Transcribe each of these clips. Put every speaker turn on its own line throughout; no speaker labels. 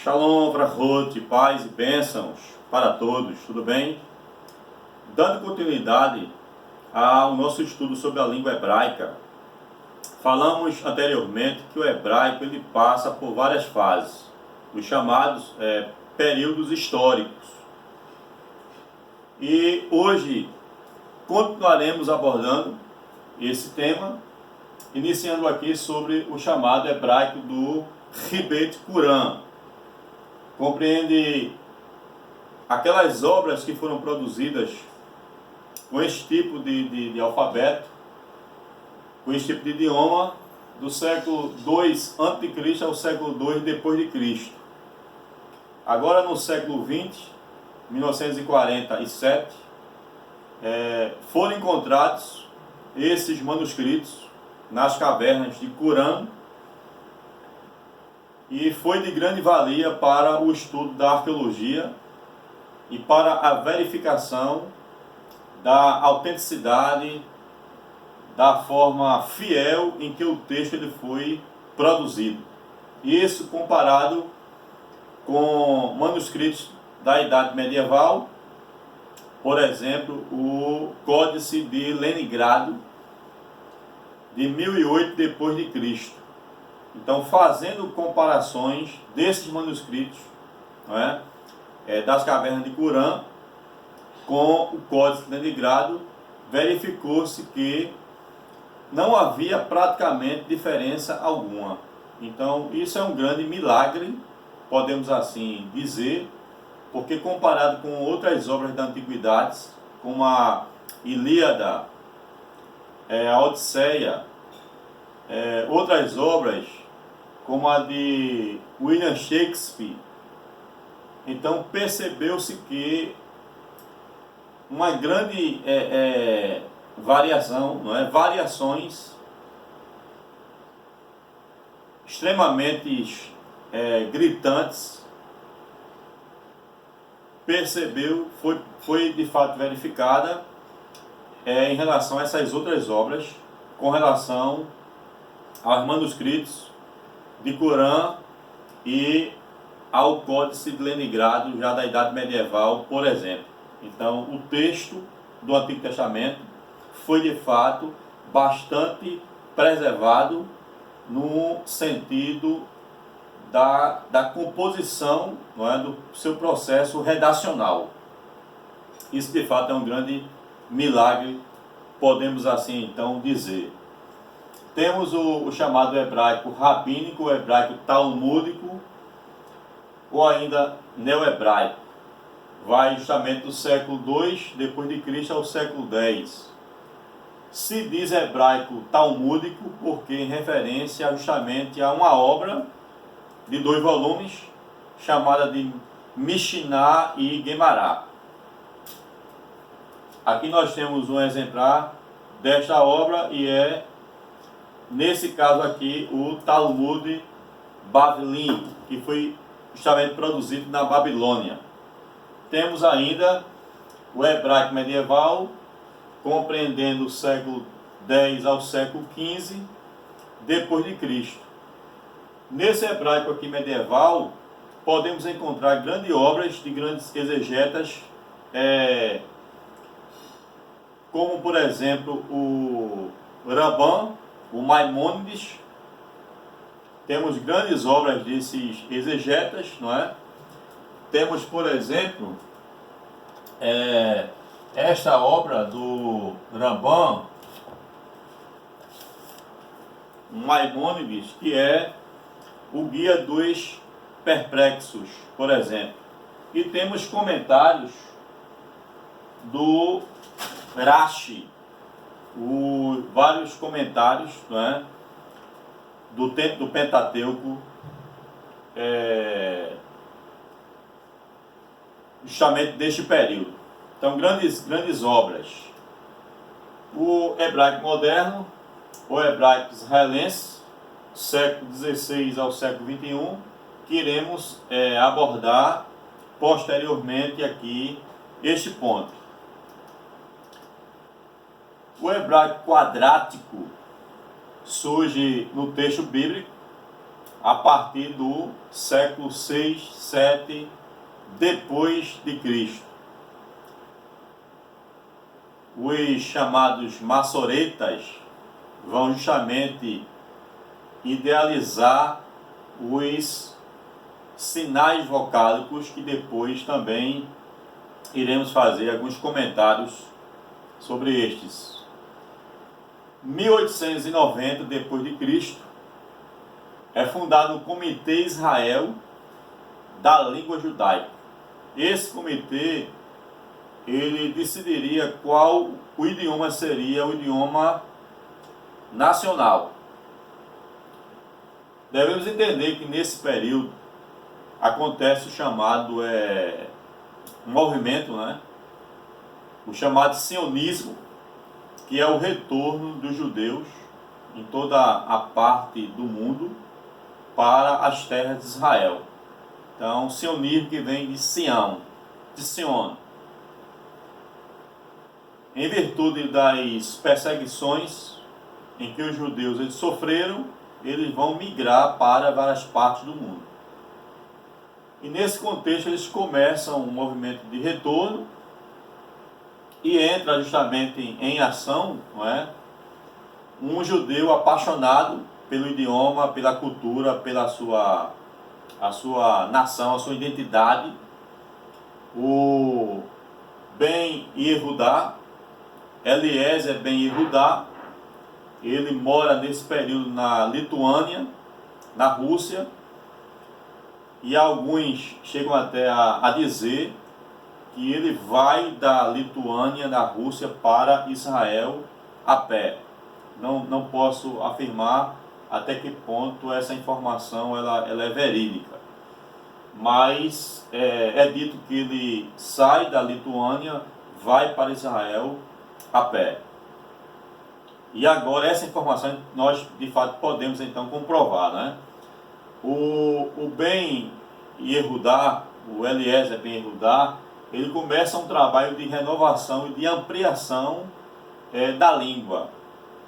Shalom, Vrachot, paz e bênçãos para todos, tudo bem? Dando continuidade ao nosso estudo sobre a língua hebraica, falamos anteriormente que o hebraico ele passa por várias fases, os chamados períodos históricos. E hoje continuaremos abordando esse tema, iniciando aqui sobre o chamado hebraico do Ribet Quran. Compreende aquelas obras que foram produzidas com esse tipo de alfabeto, com esse tipo de idioma, do século II a.C. ao século II depois de Cristo. Agora no século XX, 1947, foram encontrados esses manuscritos nas cavernas de Qumran, e foi de grande valia para o estudo da arqueologia e para a verificação da autenticidade, da forma fiel em que o texto ele foi produzido. Isso comparado com manuscritos da Idade Medieval, por exemplo, o Códice de Leningrado, de 1008 depois de Cristo. Então, fazendo comparações desses manuscritos, das cavernas de Qumran com o Códice de Leningrado, verificou-se que não havia praticamente diferença alguma. Então, isso é um grande milagre, podemos assim dizer, porque comparado com outras obras da antiguidade, como a Ilíada, a Odisseia, outras obras, como a de William Shakespeare, então percebeu-se que uma grande variação, variações extremamente gritantes, foi de fato verificada em relação a essas outras obras, com relação aos manuscritos de Qumran e ao Códice de Leningrado, já da Idade Medieval, por exemplo. Então, o texto do Antigo Testamento foi de fato bastante preservado no sentido da composição, do seu processo redacional. Isso de fato é um grande milagre, podemos assim então dizer. Temos o chamado hebraico rabínico, o hebraico talmúdico, ou ainda neo-hebraico. Vai justamente do século II depois de Cristo ao século X. Se diz hebraico talmúdico porque em referência justamente a uma obra de 2 volumes, chamada de Mishnah e Gemara. Aqui nós temos um exemplar desta obra e nesse caso aqui, o Talmud Bavli, que foi justamente produzido na Babilônia. Temos ainda o hebraico medieval, compreendendo o século X ao século XV depois de Cristo. Nesse hebraico aqui medieval, podemos encontrar grandes obras de grandes exegetas, como por exemplo o Ramban, o Maimônides. Temos grandes obras desses exegetas, Temos, por exemplo, esta obra do Ramban, Maimônides, que é o Guia dos Perplexos, por exemplo. E temos comentários do Rashi, vários comentários, do Pentateuco, justamente deste período. Então, grandes obras. O hebraico moderno, o hebraico israelense, século XVI ao século XXI, que iremos abordar posteriormente aqui este ponto. O hebraico quadrático surge no texto bíblico, a partir do século 6, 7 depois de Cristo. Os chamados maçoretas vão justamente idealizar os sinais vocálicos, que depois também iremos fazer alguns comentários sobre estes. 1890 depois de Cristo é fundado o Comitê Israel da Língua Judaica. Esse comitê, ele decidiria qual o idioma seria o idioma nacional. Devemos entender que nesse período acontece o chamado movimento, o chamado sionismo, que é o retorno dos judeus em toda a parte do mundo para as terras de Israel. Então, sionismo que vem de Sião, de Sion. Em virtude das perseguições em que os judeus eles sofreram, eles vão migrar para várias partes do mundo. E nesse contexto eles começam um movimento de retorno e entra justamente em ação, um judeu apaixonado pelo idioma, pela cultura, pela sua nação, a sua identidade, o Ben Yehudá, Eliezer Ben Yehudá. Ele mora nesse período na Lituânia, na Rússia, e alguns chegam até a dizer que ele vai da Lituânia, da Rússia, para Israel a pé. Não posso afirmar até que ponto essa informação ela é verídica, mas é dito que ele sai da Lituânia, vai para Israel a pé. E agora essa informação nós de fato podemos então comprovar, O Ben Yehudá, o Eliezer Ben Yehudá, ele começa um trabalho de renovação e de ampliação da língua,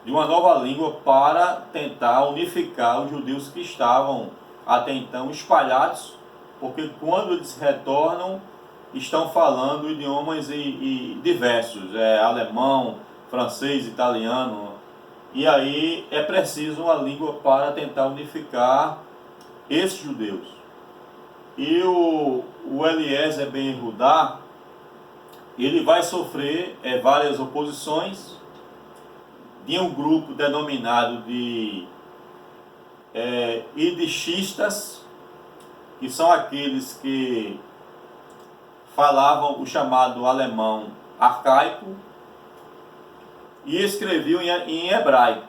de uma nova língua, para tentar unificar os judeus que estavam até então espalhados, porque quando eles retornam estão falando idiomas diversos, alemão, francês, italiano, e aí é preciso uma língua para tentar unificar esses judeus. E o Eliezer Ben Yehudá, ele vai sofrer várias oposições de um grupo denominado de idististas, que são aqueles que falavam o chamado alemão arcaico e escreviam em hebraico.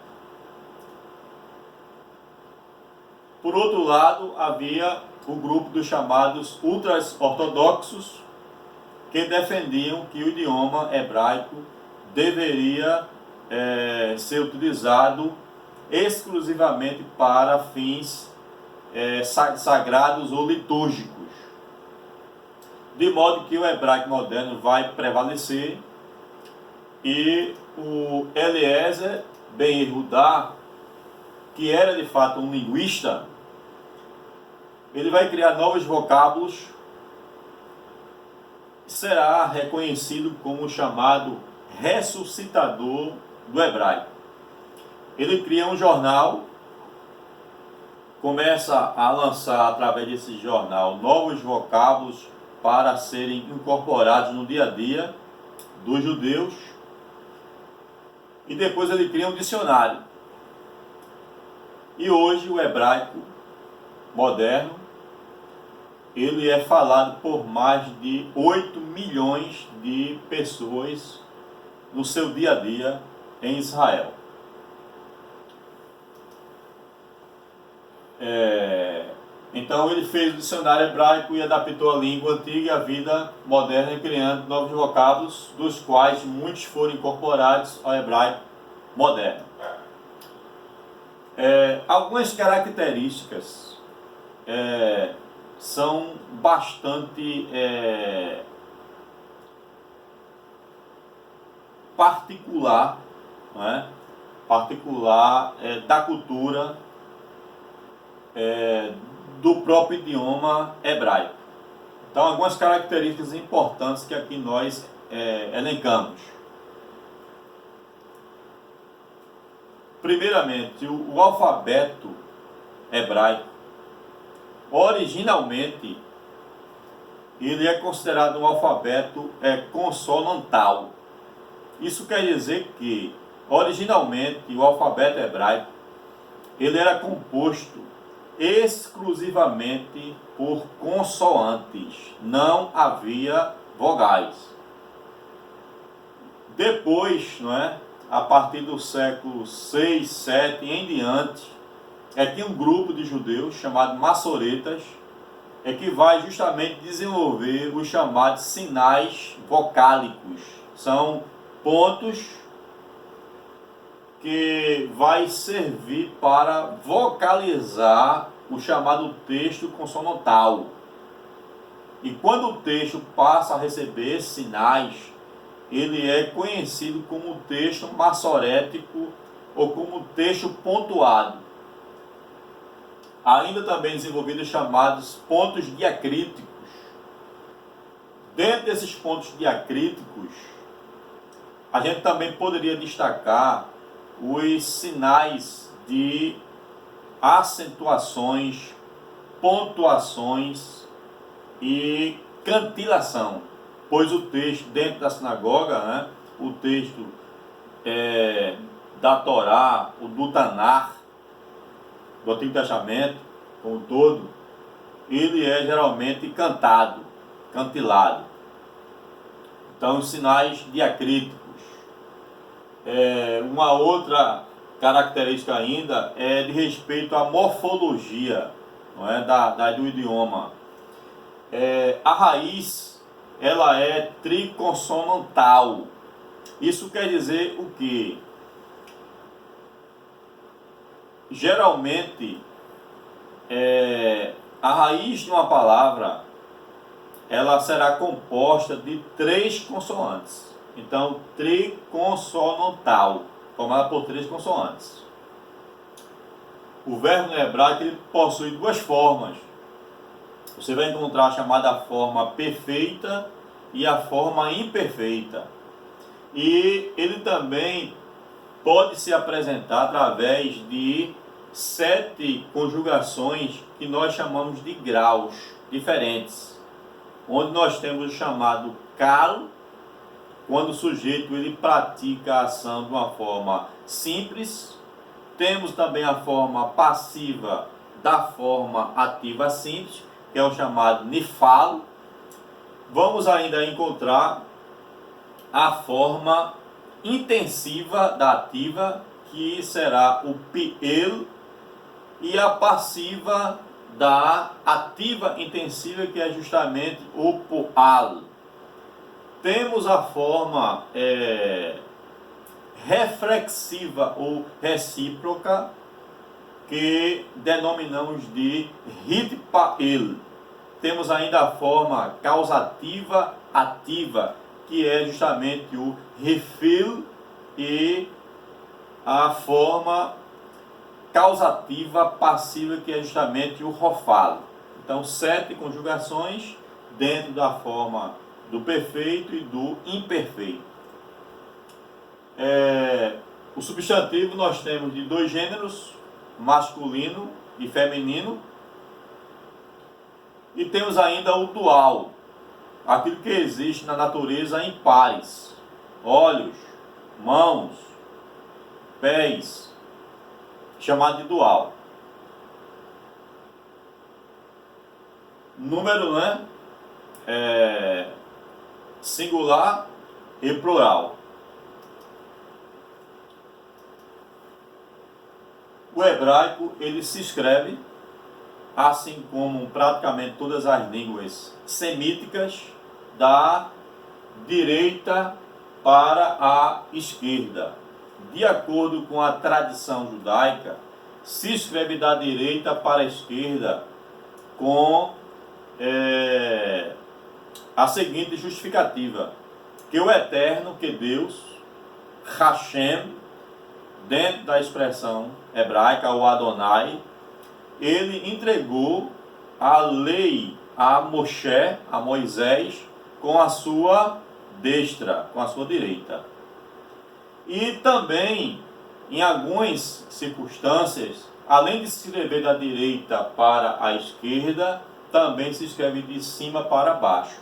Por outro lado, havia o grupo dos chamados ultra-ortodoxos, que defendiam que o idioma hebraico deveria ser utilizado exclusivamente para fins sagrados ou litúrgicos, de modo que o hebraico moderno vai prevalecer. E o Eliezer Ben Yehudá, que era de fato um linguista, ele vai criar novos vocábulos, será reconhecido como o chamado ressuscitador do hebraico. Ele cria um jornal, começa a lançar através desse jornal novos vocábulos para serem incorporados no dia a dia dos judeus, e depois ele cria um dicionário. E hoje o hebraico moderno, ele é falado por mais de 8 milhões de pessoas no seu dia a dia em Israel. Então ele fez o dicionário hebraico e adaptou a língua antiga e a vida moderna, criando novos vocábulos, dos quais muitos foram incorporados ao hebraico moderno. Algumas características são bastante particular da cultura do próprio idioma hebraico. Então, algumas características importantes que aqui nós elencamos. Primeiramente, o alfabeto hebraico, originalmente, ele é considerado um alfabeto consonantal. Isso quer dizer que, originalmente, o alfabeto hebraico, ele era composto exclusivamente por consoantes, não havia vogais. Depois, não é, a partir do século 6, 7 em diante, tinha um grupo de judeus chamado maçoretas, que vai justamente desenvolver os chamados sinais vocálicos. São pontos que vai servir para vocalizar o chamado texto consonantal. E quando o texto passa a receber sinais, ele é conhecido como texto maçorético ou como texto pontuado. Ainda também desenvolvidos chamados pontos diacríticos. Dentro desses pontos diacríticos, a gente também poderia destacar os sinais de acentuações, pontuações e cantilação, pois o texto dentro da sinagoga, né, o texto da Torá, o do Tanar, do Antigo Testamento, como um todo, ele é geralmente cantado, cantilado. Então, os sinais diacríticos. Uma outra característica ainda é de respeito à morfologia, não é, do idioma. A raiz, ela é triconsonantal. Isso quer dizer o quê? Geralmente, a raiz de uma palavra, ela será composta de 3 consoantes. Então, triconsonantal, formada por 3 consoantes. O verbo no hebraico ele possui 2 formas. Você vai encontrar a chamada forma perfeita e a forma imperfeita. E ele também pode se apresentar através de 7 conjugações que nós chamamos de graus diferentes, onde nós temos o chamado kal, quando o sujeito ele pratica a ação de uma forma simples. Temos também a forma passiva da forma ativa simples, que é o chamado nifal. Vamos ainda encontrar a forma intensiva da ativa, que será o piel, e a passiva da ativa intensiva, que é justamente o poal. Temos a forma reflexiva ou recíproca, que denominamos de hitpael. Temos ainda a forma causativa ativa, que é justamente o refil, e a forma causativa passiva, que é justamente o rofalo. Então, 7 conjugações dentro da forma do perfeito e do imperfeito. O substantivo nós temos de 2 gêneros, masculino e feminino. E temos ainda o dual, aquilo que existe na natureza em pares: olhos, mãos, pés, chamado de dual. Número, né? Singular e plural. O hebraico ele se escreve, assim como praticamente todas as línguas semíticas, da direita para a esquerda. De acordo com a tradição judaica, se escreve da direita para a esquerda com a seguinte justificativa: que o Eterno, que Deus, Hashem, dentro da expressão hebraica, o Adonai, ele entregou a lei a Moshe, a Moisés, com a sua destra, com a sua direita. E também, em algumas circunstâncias, além de se escrever da direita para a esquerda, também se escreve de cima para baixo.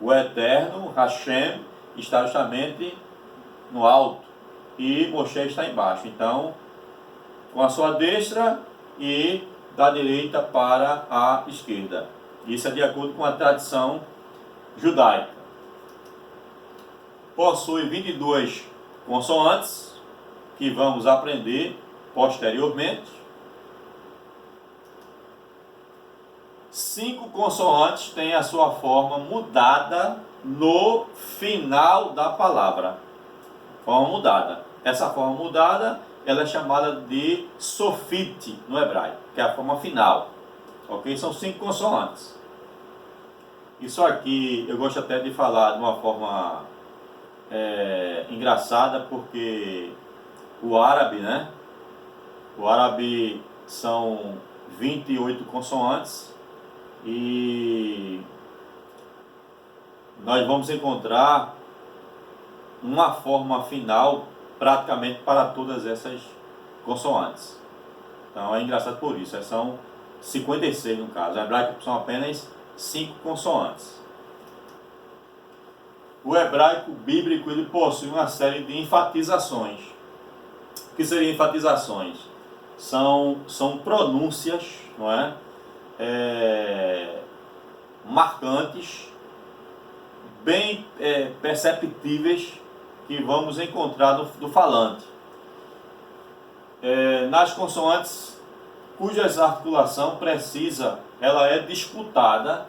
O Eterno, Hashem, está justamente no alto e Moshe está embaixo. Então, com a sua destra e da direita para a esquerda. Isso é de acordo com a tradição judaica. Possui 22 consoantes, que vamos aprender posteriormente. 5 consoantes têm a sua forma mudada no final da palavra. Forma mudada. Essa forma mudada, ela é chamada de sofite no hebraico, que é a forma final. Ok? São 5 consoantes. Isso aqui eu gosto até de falar de uma forma engraçada, porque o árabe, né? O árabe são 28 consoantes e nós vamos encontrar uma forma final praticamente para todas essas consoantes. Então é engraçado por isso. São 56 no caso. O hebraico são apenas 5 consoantes. O hebraico bíblico ele possui uma série de enfatizações. O que seriam enfatizações? São pronúncias, não é? Marcantes, bem perceptíveis, que vamos encontrar do falante. Nas consoantes cujas articulação precisa, ela é disputada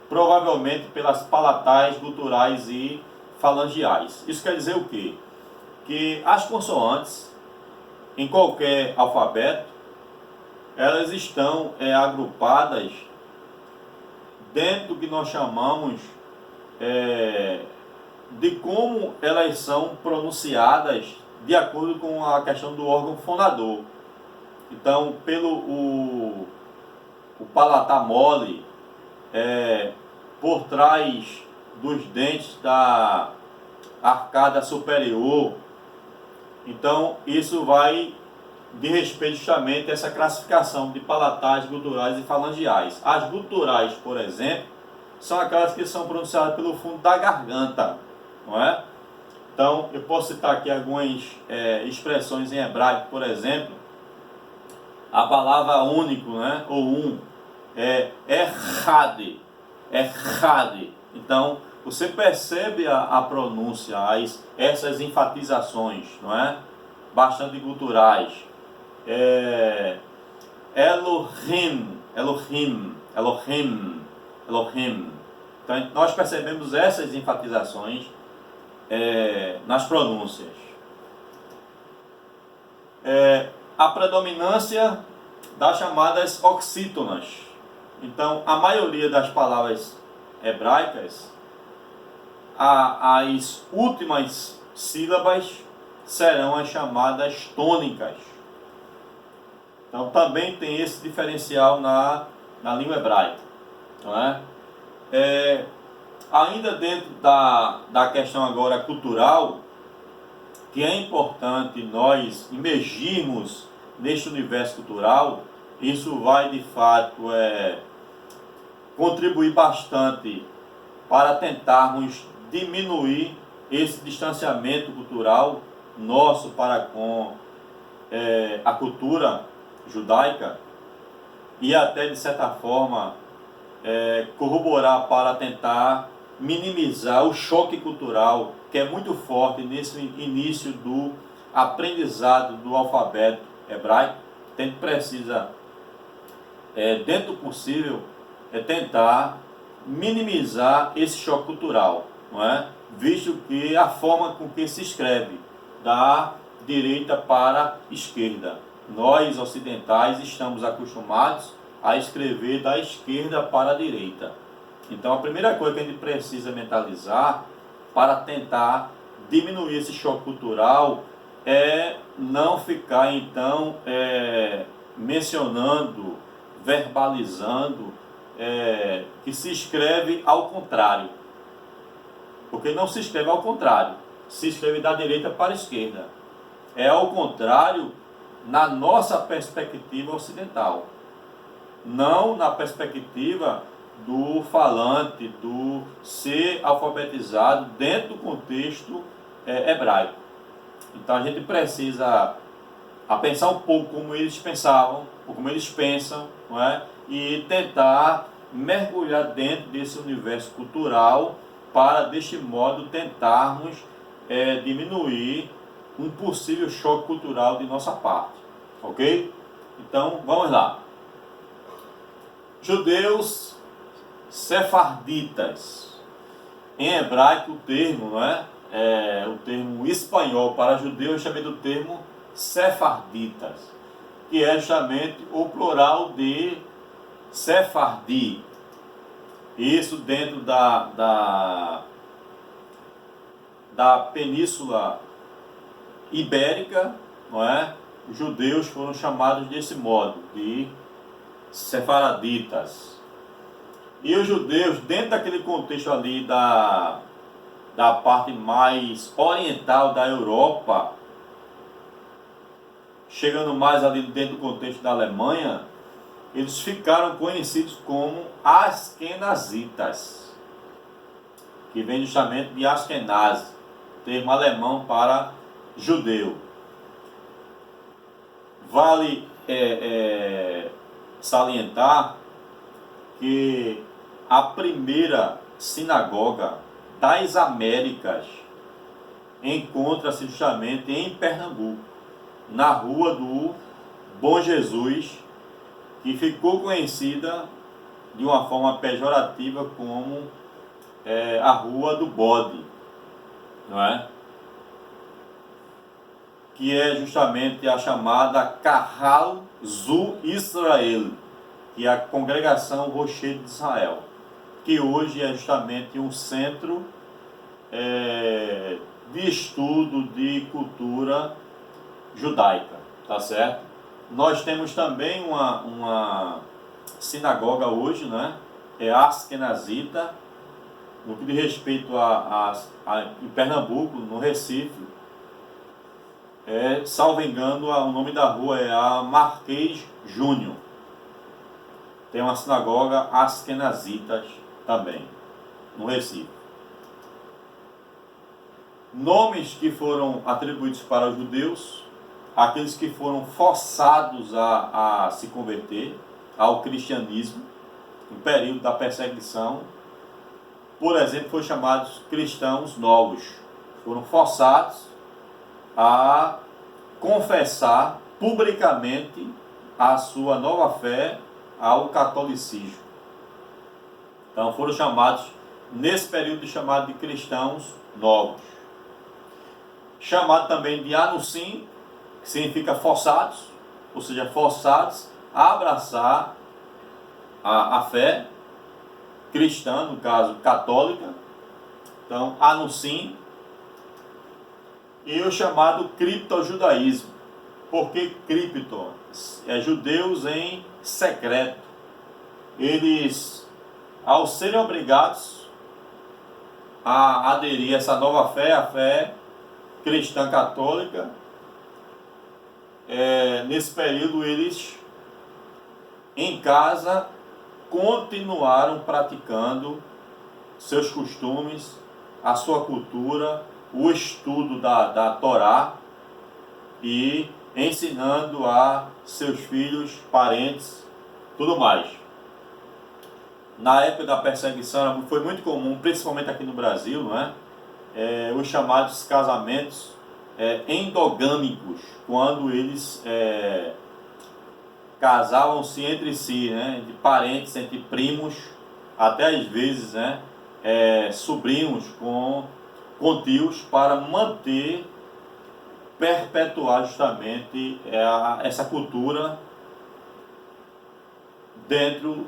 provavelmente pelas palatais, guturais e falangiais. Isso quer dizer o quê? Que as consoantes, em qualquer alfabeto, elas estão agrupadas dentro do que nós chamamos de como elas são pronunciadas de acordo com a questão do órgão fonador. Então, pelo o palatar mole, por trás dos dentes da arcada superior. Então, isso vai de respeito justamente a essa classificação de palatais, guturais e falangiais. As guturais, por exemplo, são aquelas que são pronunciadas pelo fundo da garganta, não é? Então, eu posso citar aqui algumas expressões em hebraico, por exemplo, a palavra único, né, ou é errade. Então, você percebe a pronúncia, essas enfatizações, não é? Bastante guturais. Elohim. Então, nós percebemos essas enfatizações nas pronúncias. A predominância das chamadas oxítonas. Então, a maioria das palavras hebraicas, as últimas sílabas serão as chamadas tônicas. Então, também tem esse diferencial na língua hebraica, não é? Ainda dentro da questão agora cultural, que é importante nós imergirmos neste universo cultural, isso vai de fato contribuir bastante para tentarmos diminuir esse distanciamento cultural nosso para com a cultura judaica e até de certa forma corroborar para tentar minimizar o choque cultural que é muito forte nesse início do aprendizado do alfabeto hebraico. A gente precisa, dentro do possível, tentar minimizar esse choque cultural, não é? Visto que a forma com que se escreve da direita para a esquerda. Nós ocidentais estamos acostumados a escrever da esquerda para a direita. Então a primeira coisa que a gente precisa mentalizar para tentar diminuir esse choque cultural é não ficar então mencionando, verbalizando, que se escreve ao contrário. Porque não se escreve ao contrário, se escreve da direita para a esquerda. É ao contrário na nossa perspectiva ocidental, não na perspectiva do falante, do ser alfabetizado dentro do contexto hebraico. Então a gente precisa pensar um pouco como eles pensavam, ou como eles pensam, não é? E tentar mergulhar dentro desse universo cultural para, deste modo, tentarmos diminuir um possível choque cultural de nossa parte. Ok? Então, vamos lá. Judeus sefarditas. Em hebraico, o termo, não é? O termo espanhol para judeu é chamado do termo sefarditas, que é justamente o plural de sefardi. Isso dentro da Península Ibérica, não é? Os judeus foram chamados desse modo, de sefaraditas. E os judeus, dentro daquele contexto ali da parte mais oriental da Europa, chegando mais ali dentro do contexto da Alemanha, eles ficaram conhecidos como askenazitas, que vem justamente de Askenaz, termo alemão para judeu. Vale salientar que a primeira sinagoga das Américas encontra-se justamente em Pernambuco, na rua do Bom Jesus, que ficou conhecida de uma forma pejorativa como a Rua do Bode, não é? Que é justamente a chamada Kahal Zu Israel, que é a Congregação Rochedo de Israel, que hoje é justamente um centro de estudo de cultura judaica, tá certo? Nós temos também uma sinagoga hoje, né? É Askenazita, no que diz respeito em Pernambuco, no Recife. Salvo engano, o nome da rua é a Marquês Júnior. Tem uma sinagoga Askenazitas também, no Recife. Nomes que foram atribuídos para os judeus, aqueles que foram forçados a se converter ao cristianismo, no período da perseguição. Por exemplo, foram chamados cristãos novos. Foram forçados a confessar publicamente a sua nova fé ao catolicismo. Então foram chamados, nesse período, chamado de cristãos novos. Chamado também de Anussim, que significa forçados, ou seja, forçados a abraçar a fé cristã, no caso católica. Então, Anussim. E o chamado criptojudaísmo. Por que cripto? Judeus em secreto. Eles, ao serem obrigados a aderir a essa nova fé, a fé cristã católica, nesse período eles, em casa, continuaram praticando seus costumes, a sua cultura, o estudo da Torá e ensinando a seus filhos, parentes, tudo mais. Na época da perseguição foi muito comum, principalmente aqui no Brasil, não é? Os chamados casamentos endogâmicos, quando eles casavam-se entre si, né? Entre parentes, entre primos, até às vezes, né? Sobrinhos com tios, para manter, perpetuar justamente essa cultura dentro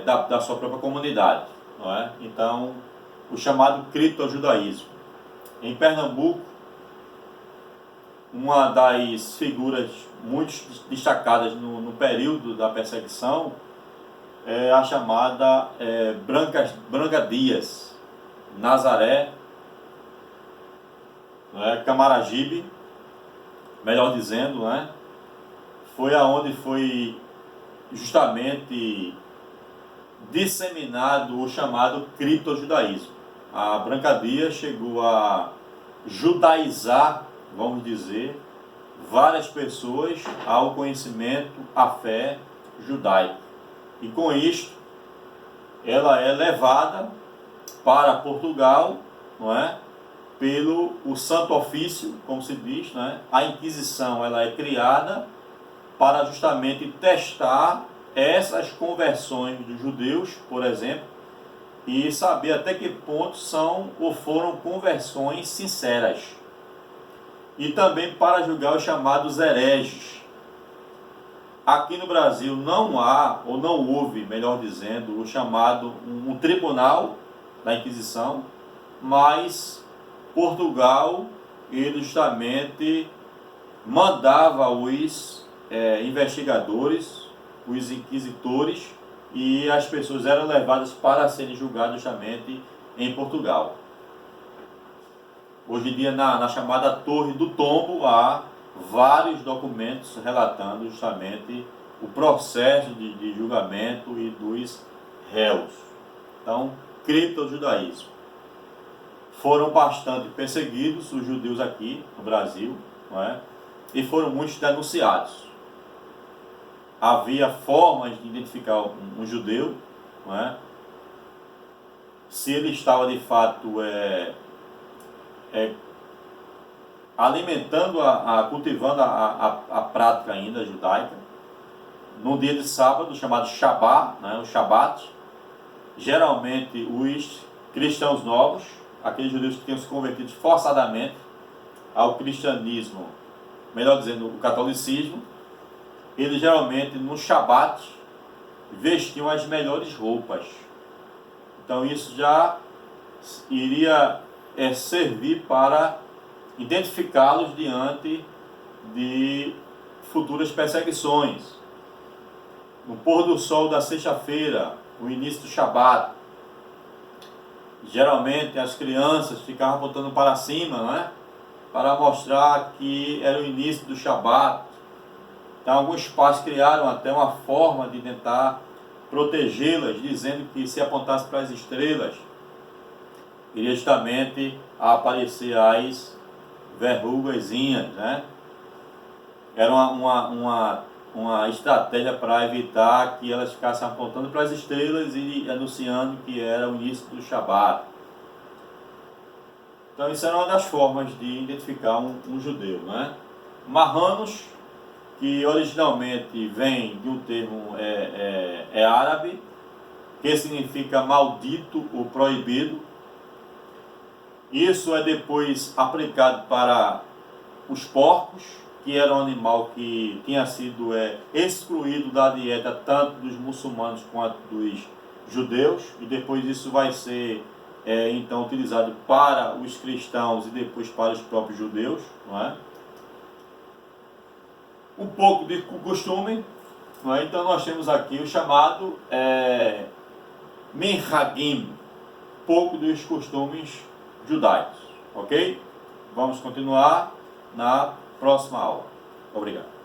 da sua própria comunidade, não é? Então, o chamado criptojudaísmo. Em Pernambuco, uma das figuras muito destacadas no período da perseguição é a chamada Branca Dias, Nazaré, Camaragibe, melhor dizendo, né? Foi aonde foi justamente disseminado o chamado criptojudaísmo. A Branca Dias chegou a judaizar, vamos dizer, várias pessoas ao conhecimento, à fé judaica. E com isto, ela é levada para Portugal, não é? Pelo o Santo Ofício, como se diz, né? A Inquisição, ela é criada para justamente testar essas conversões dos judeus, por exemplo, e saber até que ponto são ou foram conversões sinceras. E também para julgar os chamados hereges. Aqui no Brasil não há, ou não houve, melhor dizendo, o chamado um tribunal da Inquisição, mas Portugal, ele justamente mandava os investigadores, os inquisitores, e as pessoas eram levadas para serem julgadas justamente em Portugal. Hoje em dia, na chamada Torre do Tombo, há vários documentos relatando justamente o processo de julgamento e dos réus. Então, criptojudaísmo. Foram bastante perseguidos os judeus aqui no Brasil, não é? E foram muitos denunciados. Havia formas de identificar um judeu, não é? Se ele estava de fato alimentando, cultivando a prática ainda judaica, no dia de sábado, chamado Shabat, né? O Shabat, geralmente os cristãos novos, aqueles judeus que tinham se convertido forçadamente ao cristianismo, melhor dizendo, o catolicismo, eles geralmente no Shabat vestiam as melhores roupas. Então isso já iria servir para identificá-los diante de futuras perseguições. No pôr do sol da sexta-feira, o início do Shabat, geralmente as crianças ficavam apontando para cima, né? Para mostrar que era o início do Shabat. Então alguns pais criaram até uma forma de tentar protegê-las, dizendo que se apontasse para as estrelas, iria justamente aparecer as verrugazinhas, né? Era uma estratégia para evitar que elas ficassem apontando para as estrelas e anunciando que era o início do Shabat. Então isso era uma das formas de identificar um judeu, né? Marranos, que originalmente vem de um termo árabe, que significa maldito ou proibido. Isso é depois aplicado para os porcos, que era um animal que tinha sido excluído da dieta tanto dos muçulmanos quanto dos judeus, e depois isso vai ser então utilizado para os cristãos e depois para os próprios judeus, não é? Um pouco de costume, não é? Então nós temos aqui o chamado Minhagim, pouco dos costumes judaicos, ok? Vamos continuar na próxima aula. Obrigado.